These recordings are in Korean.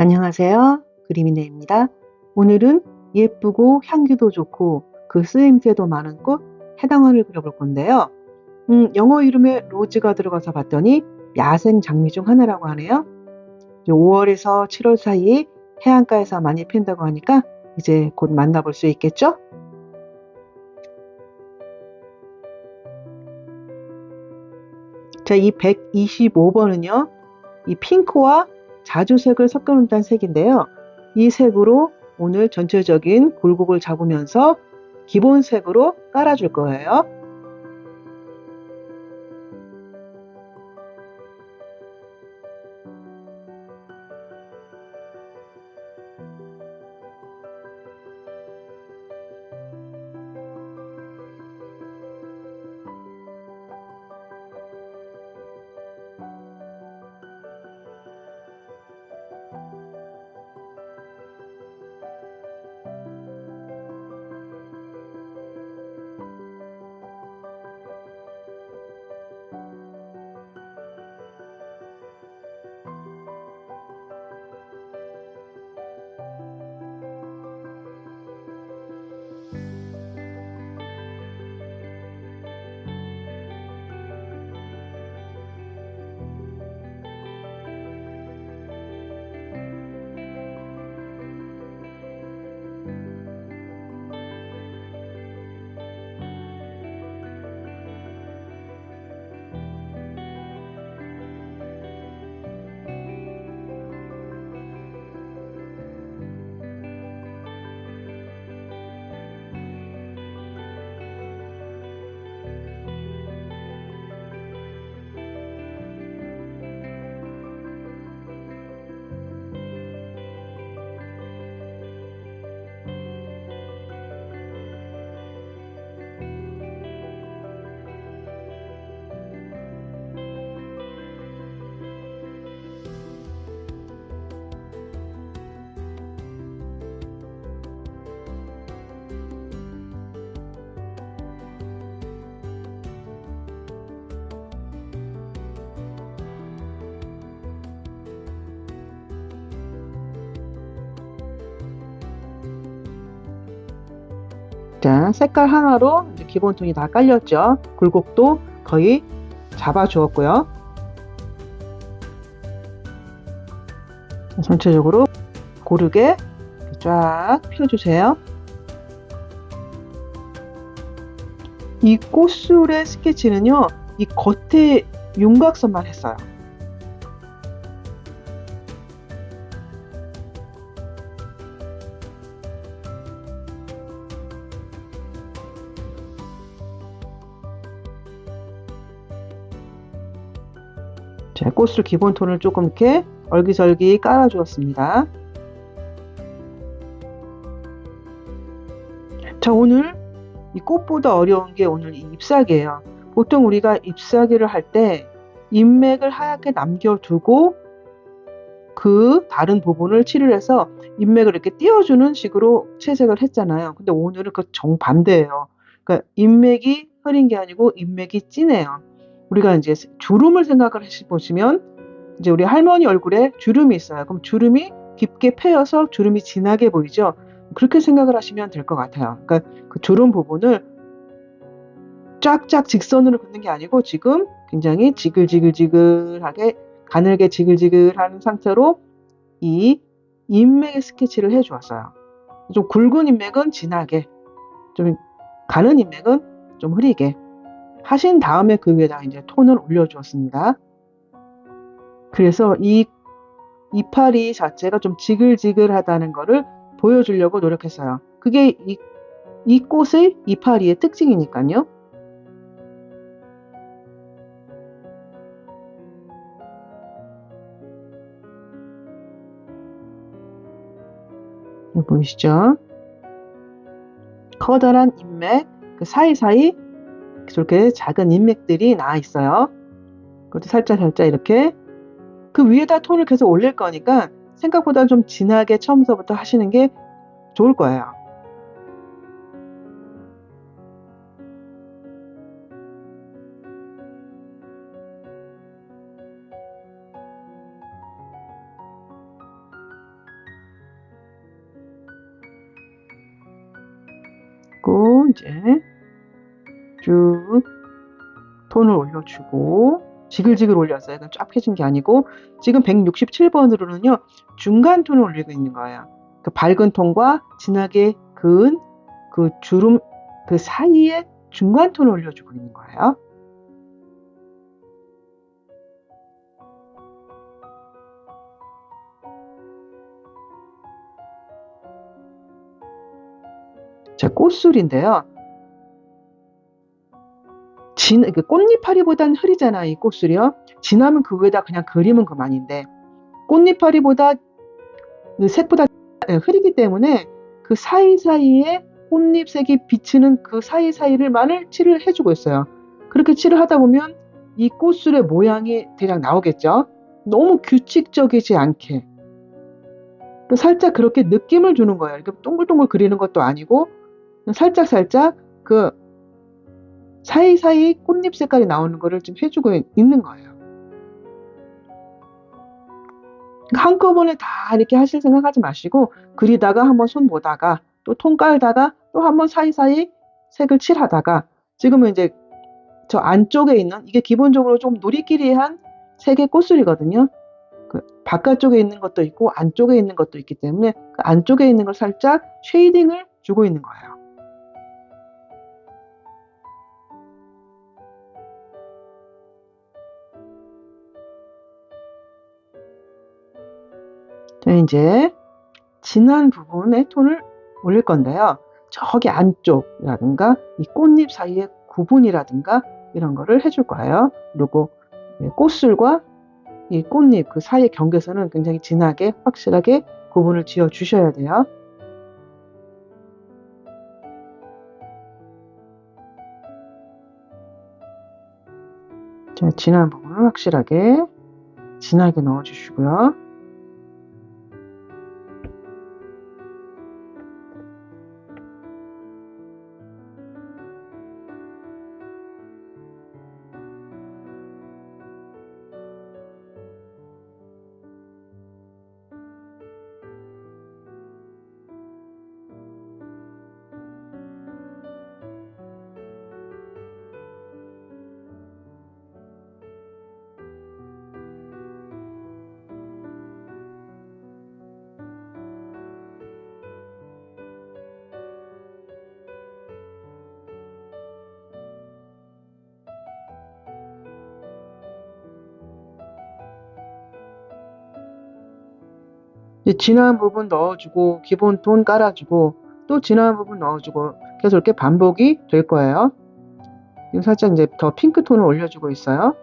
안녕하세요. 그림이네입니다. 오늘은 예쁘고 향기도 좋고 그 쓰임새도 많은 꽃 해당화를 그려볼 건데요. 영어 이름에 로즈가 들어가서 봤더니 야생 장미 중 하나라고 하네요. 5월에서 7월 사이 해안가에서 많이 핀다고 하니까 이제 곧 만나볼 수 있겠죠? 자, 이 125번은요. 이 핑크와 자주색을 섞어 놓은 색인데요. 이 색으로 오늘 전체적인 굴곡을 잡으면서 기본 색으로 깔아줄 거예요. 자, 색깔 하나로 이제 기본 톤이 다 깔렸죠. 굴곡도 거의 잡아주었고요. 전체적으로 고르게 쫙 펴주세요. 이 꽃술의 스케치는요, 이 겉에 윤곽선만 했어요. 자, 꽃술 기본 톤을 조금 이렇게 얼기설기 깔아주었습니다. 자, 오늘 이 꽃보다 어려운 게 오늘 이 잎사귀예요. 보통 우리가 잎사귀를 할 때 잎맥을 하얗게 남겨두고 그 다른 부분을 칠을 해서 잎맥을 이렇게 띄워주는 식으로 채색을 했잖아요. 근데 오늘은 그 정반대예요. 그러니까 잎맥이 흐린 게 아니고 잎맥이 진해요. 우리가 이제 주름을 생각을 해보시면 이제 우리 할머니 얼굴에 주름이 있어요. 그럼 주름이 깊게 패여서 주름이 진하게 보이죠. 그렇게 생각을 하시면 될 것 같아요. 그러니까 그 주름 부분을 쫙쫙 직선으로 긋는 게 아니고 지금 굉장히 지글지글지글하게 가늘게 지글지글한 상태로 이 인맥의 스케치를 해주었어요. 좀 굵은 인맥은 진하게, 좀 가는 인맥은 좀 흐리게 하신 다음에 그 위에다 이제 톤을 올려주었습니다. 그래서 이 이파리 자체가 좀 지글지글하다는 거를 보여주려고 노력했어요. 그게 이 꽃의 이파리의 특징이니까요. 보이시죠? 커다란 인맥, 그 사이사이 저렇게 작은 인맥들이 나와 있어요. 그것도 살짝 이렇게 그 위에다 톤을 계속 올릴 거니까 생각보다 좀 진하게 처음서부터 하시는 게 좋을 거예요. 이제 쭉 톤을 올려주고 지글지글 올렸어요. 이건 쫙 펴진 게 아니고 지금 167번으로는요. 중간 톤을 올리고 있는 거예요. 그 밝은 톤과 진하게 그은 그 주름 그 사이에 중간 톤을 올려주고 있는 거예요. 제 꽃술인데요. 꽃잎파리보다는 흐리잖아, 이 꽃술이요. 진하면 그 위에다 그냥 그리면 그만인데, 꽃잎파리보다 그 색보다 흐리기 때문에 그 사이사이에 꽃잎색이 비치는 그 사이사이를만을 칠을 해주고 있어요. 그렇게 칠을 하다 보면 이 꽃술의 모양이 대략 나오겠죠. 너무 규칙적이지 않게. 살짝 그렇게 느낌을 주는 거예요. 이렇게 동글동글 그리는 것도 아니고 살짝살짝 그 사이사이 꽃잎 색깔이 나오는 거를 좀 해주고 있는 거예요. 한꺼번에 다 이렇게 하실 생각하지 마시고 그리다가 한번 손 보다가 또 톤 깔다가 또 한번 사이사이 색을 칠하다가 지금은 이제 저 안쪽에 있는 이게 기본적으로 좀 누리끼리한 색의 꽃술이거든요. 그 바깥쪽에 있는 것도 있고 안쪽에 있는 것도 있기 때문에 그 안쪽에 있는 걸 살짝 쉐이딩을 주고 있는 거예요. 자, 이제 진한 부분에 톤을 올릴 건데요. 저기 안쪽이라든가 이 꽃잎 사이의 구분이라든가 이런 거를 해줄 거예요. 그리고 꽃술과 이 꽃잎 그 사이의 경계선은 굉장히 진하게 확실하게 구분을 지어 주셔야 돼요. 자, 진한 부분을 확실하게 진하게 넣어 주시고요. 진한 부분 넣어주고 기본 톤 깔아주고 또 진한 부분 넣어주고 계속 이렇게 반복이 될 거예요. 지금 살짝 이제 더 핑크 톤을 올려주고 있어요.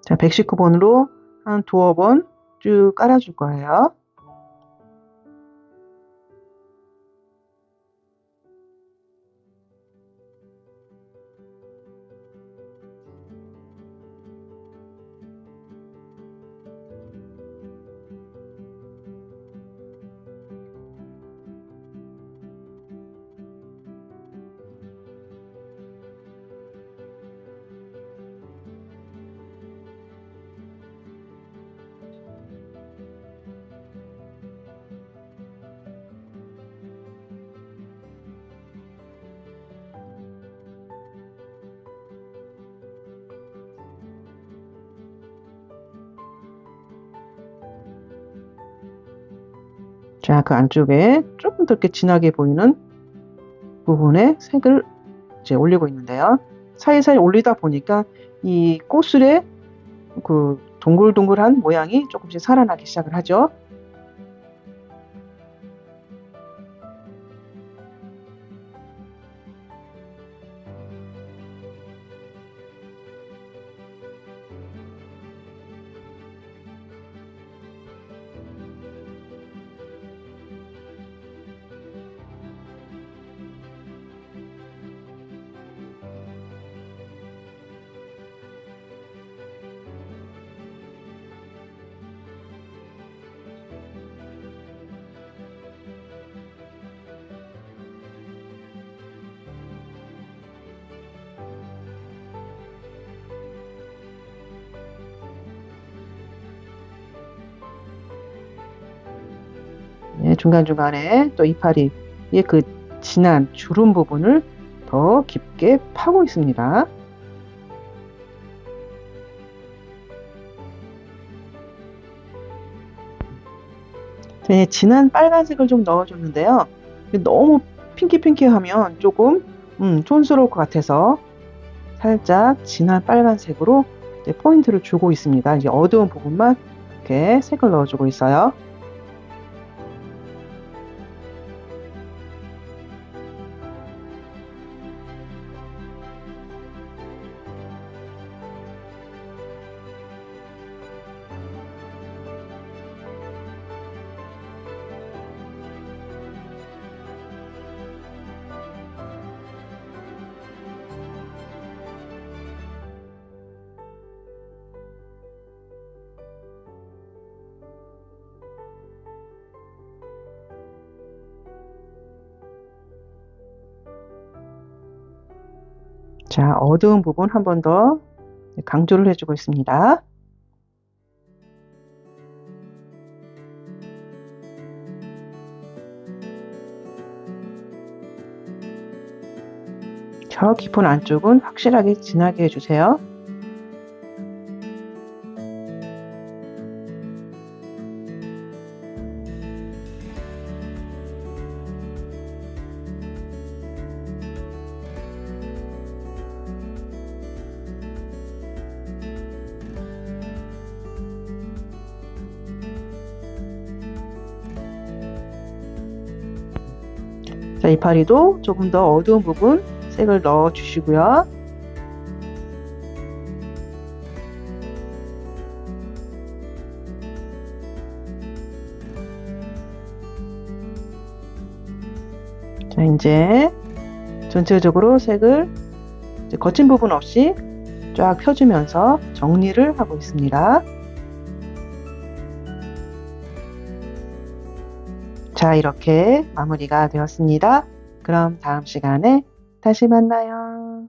자, 119번으로 한 두어 번 쭉 깔아줄 거예요. 자, 그 안쪽에 조금 더 이렇게 진하게 보이는 부분에 색을 이제 올리고 있는데요. 사이사이 올리다 보니까 이 꽃술의 그 동글동글한 모양이 조금씩 살아나기 시작을 하죠. 네, 중간중간에 또 이파리의 그 진한 주름 부분을 더 깊게 파고 있습니다. 네, 진한 빨간색을 좀 넣어줬는데요. 너무 핑키핑키하면 조금 촌스러울 것 같아서 살짝 진한 빨간색으로 포인트를 주고 있습니다. 이제 어두운 부분만 이렇게 색을 넣어주고 있어요. 자, 어두운 부분 한 번 더 강조를 해주고 있습니다. 저 깊은 안쪽은 확실하게 진하게 해주세요. 자, 이파리도 조금 더 어두운 부분 색을 넣어 주시고요. 자, 이제 전체적으로 색을 이제 거친 부분 없이 쫙 펴주면서 정리를 하고 있습니다. 자, 이렇게 마무리가 되었습니다. 그럼 다음 시간에 다시 만나요.